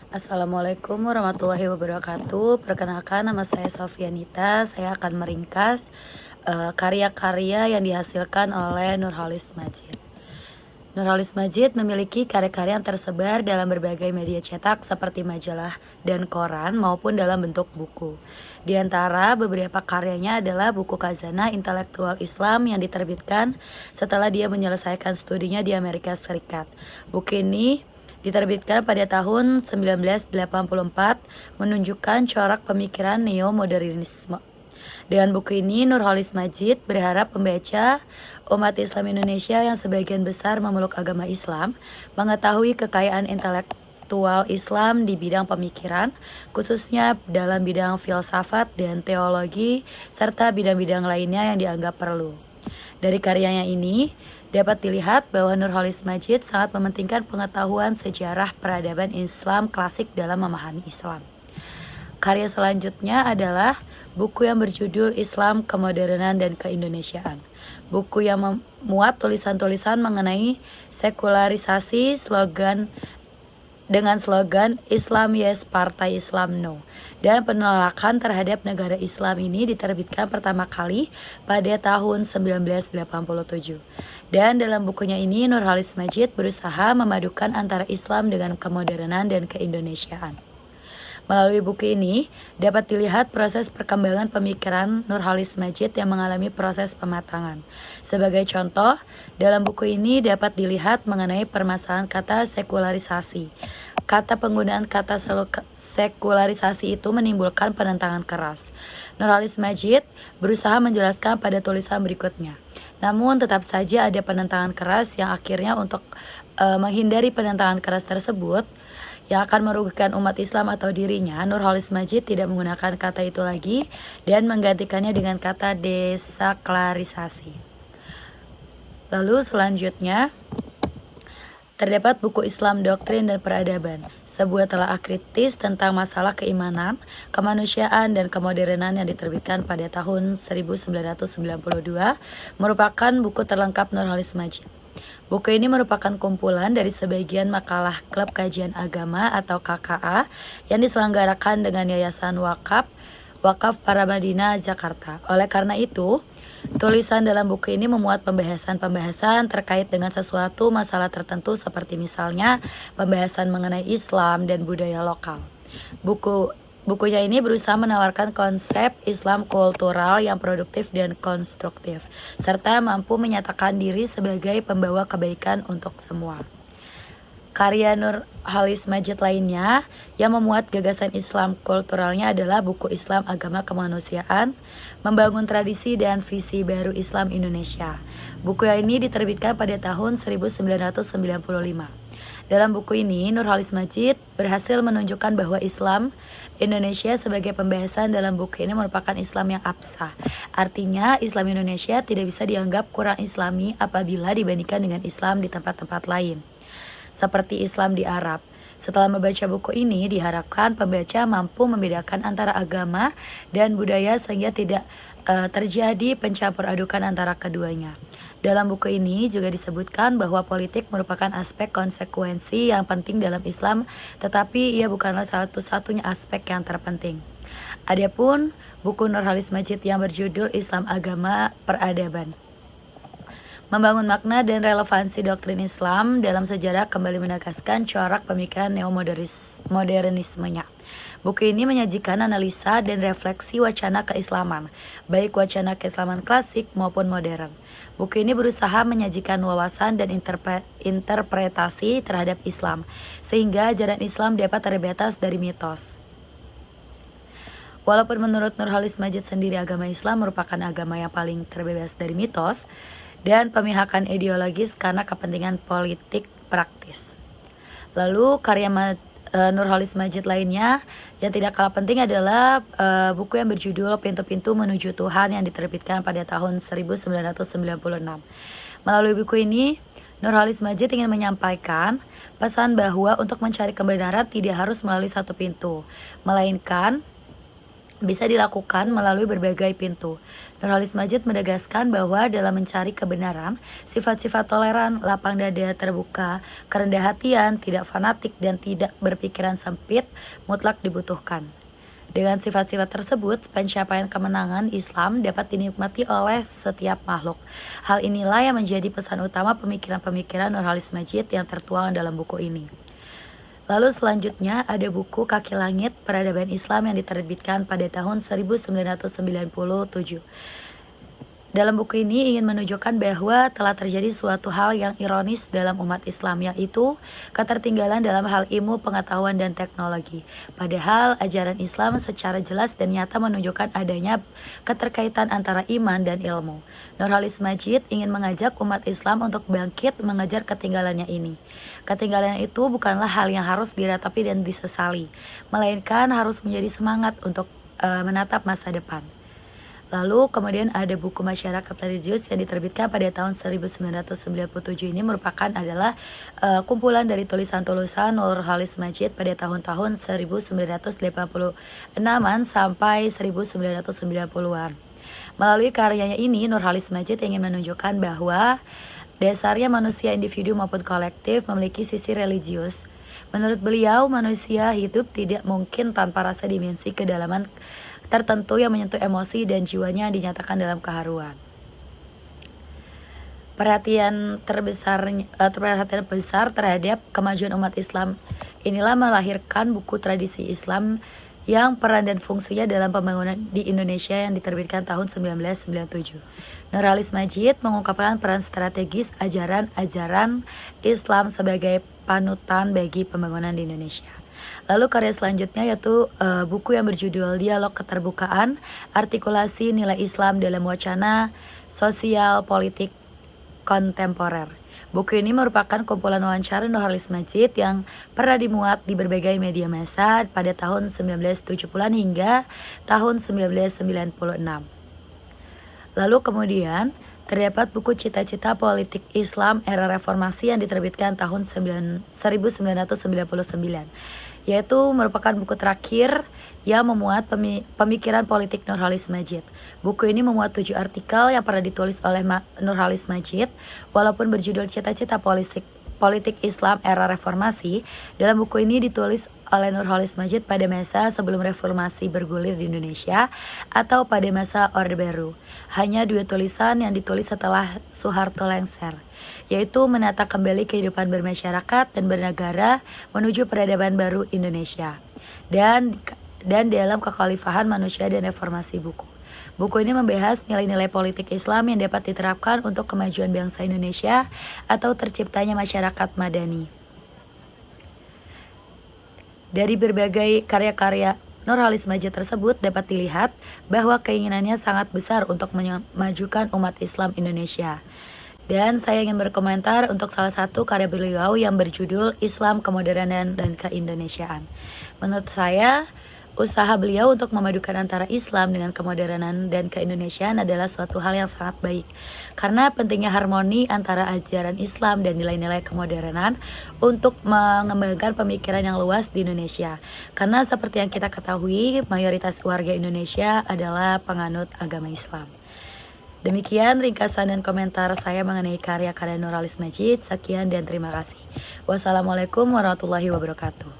Assalamualaikum warahmatullahi wabarakatuh. Perkenalkan, nama saya Sofianita. Saya akan meringkas karya-karya yang dihasilkan oleh Nurholis Majid. Nurholis Majid memiliki karya-karya yang tersebar dalam berbagai media cetak seperti majalah dan koran maupun dalam bentuk buku. Di antara beberapa karyanya adalah buku Khazanah Intelektual Islam yang diterbitkan setelah dia menyelesaikan studinya di Amerika Serikat. Buku ini diterbitkan pada tahun 1984, menunjukkan corak pemikiran neo-modernisme. Dengan buku ini, Nurholis Majid berharap pembaca umat Islam Indonesia yang sebagian besar memeluk agama Islam mengetahui kekayaan intelektual Islam di bidang pemikiran, khususnya dalam bidang filsafat dan teologi, serta bidang-bidang lainnya yang dianggap perlu. Dari karyanya ini, dapat dilihat bahwa Nurholis Majid sangat mementingkan pengetahuan sejarah peradaban Islam klasik dalam memahami Islam. Karya selanjutnya adalah buku yang berjudul Islam, Kemodernan, dan Keindonesiaan. Buku yang memuat tulisan-tulisan mengenai sekularisasi dengan slogan Islam Yes, Partai Islam No. Dan penolakan terhadap negara Islam ini diterbitkan pertama kali pada tahun 1987. Dan dalam bukunya ini Nurholis Majid berusaha memadukan antara Islam dengan kemodernan dan keindonesiaan. Melalui buku ini, dapat dilihat proses perkembangan pemikiran Nurholis Majid yang mengalami proses pematangan. Sebagai contoh, dalam buku ini dapat dilihat mengenai permasalahan kata sekularisasi. Penggunaan kata sekularisasi itu menimbulkan penentangan keras. Nurholis Majid berusaha menjelaskan pada tulisan berikutnya. Namun tetap saja ada penentangan keras yang akhirnya untuk menghindari penentangan keras tersebut yang akan merugikan umat Islam atau dirinya, Nurholis Majid tidak menggunakan kata itu lagi dan menggantikannya dengan kata desaklarisasi. Lalu selanjutnya, terdapat buku Islam Doktrin dan Peradaban, sebuah telaah kritis tentang masalah keimanan, kemanusiaan, dan kemodernan yang diterbitkan pada tahun 1992, merupakan buku terlengkap Nurholis Majid. Buku ini merupakan kumpulan dari sebagian makalah Klub Kajian Agama atau KKA yang diselenggarakan dengan Yayasan Wakaf Paramadina Jakarta. Oleh karena itu, tulisan dalam buku ini memuat pembahasan-pembahasan terkait dengan sesuatu masalah tertentu seperti misalnya pembahasan mengenai Islam dan budaya lokal. Bukunya ini berusaha menawarkan konsep Islam kultural yang produktif dan konstruktif, serta mampu menyatakan diri sebagai pembawa kebaikan untuk semua. Karya Nurholis Majid lainnya yang memuat gagasan Islam kulturalnya adalah buku Islam Agama Kemanusiaan, Membangun Tradisi dan Visi Baru Islam Indonesia. Buku ini diterbitkan pada tahun 1995. Dalam buku ini, Nurholis Majid berhasil menunjukkan bahwa Islam Indonesia sebagai pembahasan dalam buku ini merupakan Islam yang absah. Artinya, Islam Indonesia tidak bisa dianggap kurang islami apabila dibandingkan dengan Islam di tempat-tempat lain, seperti Islam di Arab. Setelah membaca buku ini, diharapkan pembaca mampu membedakan antara agama dan budaya sehingga tidak terjadi pencampur adukan antara keduanya. Dalam buku ini juga disebutkan bahwa politik merupakan aspek konsekuensi yang penting dalam Islam, tetapi ia bukanlah satu-satunya aspek yang terpenting. Adapun buku Nurholis Majid yang berjudul Islam Agama Peradaban, Membangun Makna dan Relevansi Doktrin Islam dalam Sejarah, kembali menegaskan corak pemikiran neo-modernismenya. Buku ini menyajikan analisa dan refleksi wacana keislaman, baik wacana keislaman klasik maupun modern. Buku ini berusaha menyajikan wawasan dan interpretasi terhadap Islam, sehingga ajaran Islam dapat terbebas dari mitos. Walaupun menurut Nurholis Majid sendiri agama Islam merupakan agama yang paling terbebas dari mitos dan pemihakan ideologis karena kepentingan politik praktis. Lalu karya Nurholis Majid lainnya yang tidak kalah penting adalah buku yang berjudul Pintu-Pintu Menuju Tuhan yang diterbitkan pada tahun 1996. Melalui buku ini, Nurholis Majid ingin menyampaikan pesan bahwa untuk mencari kebenaran tidak harus melalui satu pintu, melainkan bisa dilakukan melalui berbagai pintu. Nurholis Majid menegaskan bahwa dalam mencari kebenaran, sifat-sifat toleran, lapang dada, terbuka, kerendah hatian, tidak fanatik, dan tidak berpikiran sempit mutlak dibutuhkan. Dengan sifat-sifat tersebut, pencapaian kemenangan Islam dapat dinikmati oleh setiap makhluk. Hal inilah yang menjadi pesan utama pemikiran-pemikiran Nurholis Majid yang tertuang dalam buku ini. Lalu selanjutnya ada buku Kaki Langit Peradaban Islam yang diterbitkan pada tahun 1997. Dalam buku ini ingin menunjukkan bahwa telah terjadi suatu hal yang ironis dalam umat Islam, yaitu ketertinggalan dalam hal ilmu, pengetahuan, dan teknologi. Padahal ajaran Islam secara jelas dan nyata menunjukkan adanya keterkaitan antara iman dan ilmu. Nurholis Majid ingin mengajak umat Islam untuk bangkit mengejar ketinggalannya ini. Ketinggalan itu bukanlah hal yang harus diratapi dan disesali, melainkan harus menjadi semangat untuk menatap masa depan. Lalu kemudian ada buku Masyarakat Religius yang diterbitkan pada tahun 1997. Ini merupakan adalah kumpulan dari tulisan-tulisan Nurholis Majid pada tahun-tahun 1986-an sampai 1990-an. Melalui karyanya ini, Nurholis Majid ingin menunjukkan bahwa dasarnya manusia individu maupun kolektif memiliki sisi religius. Menurut beliau, manusia hidup tidak mungkin tanpa rasa dimensi kedalaman tertentu yang menyentuh emosi dan jiwanya dinyatakan dalam keharuan. Perhatian besar terhadap kemajuan umat Islam inilah melahirkan buku Tradisi Islam yang peran dan fungsinya dalam pembangunan di Indonesia yang diterbitkan tahun 1997. Nurholis Majid mengungkapkan peran strategis ajaran-ajaran Islam sebagai panutan bagi pembangunan di Indonesia. Lalu karya selanjutnya yaitu buku yang berjudul Dialog Keterbukaan, Artikulasi Nilai Islam dalam Wacana Sosial Politik Kontemporer. Buku ini merupakan kumpulan wawancara Nurholis Majid yang pernah dimuat di berbagai media massa pada tahun 1970-an hingga tahun 1996. Lalu kemudian terdapat buku Cita-Cita Politik Islam Era Reformasi yang diterbitkan tahun 1999, yaitu merupakan buku terakhir yang memuat pemikiran politik Nurholis Majid. Buku ini memuat 7 artikel yang pernah ditulis oleh Nurholis Majid. Walaupun berjudul Cita-Cita Politik Islam Era Reformasi, dalam buku ini ditulis oleh Nurholis Majid pada masa sebelum reformasi bergulir di Indonesia atau pada masa Orde Baru. Hanya 2 tulisan yang ditulis setelah Soeharto lengser, yaitu menata kembali kehidupan bermasyarakat dan bernegara menuju peradaban baru Indonesia dan dalam kekhalifahan manusia dan reformasi buku. Buku ini membahas nilai-nilai politik Islam yang dapat diterapkan untuk kemajuan bangsa Indonesia atau terciptanya masyarakat madani. Dari berbagai karya-karya Nurholis Majid tersebut dapat dilihat bahwa keinginannya sangat besar untuk memajukan umat Islam Indonesia. Dan saya ingin berkomentar untuk salah satu karya beliau yang berjudul Islam, Kemodernan, dan Keindonesiaan. Menurut saya, usaha beliau untuk memadukan antara Islam dengan kemodernan dan keindonesiaan adalah suatu hal yang sangat baik. Karena pentingnya harmoni antara ajaran Islam dan nilai-nilai kemodernan untuk mengembangkan pemikiran yang luas di Indonesia. Karena seperti yang kita ketahui, mayoritas warga Indonesia adalah penganut agama Islam. Demikian ringkasan dan komentar saya mengenai karya-karya Nurholis Majid. Sekian dan terima kasih. Wassalamualaikum warahmatullahi wabarakatuh.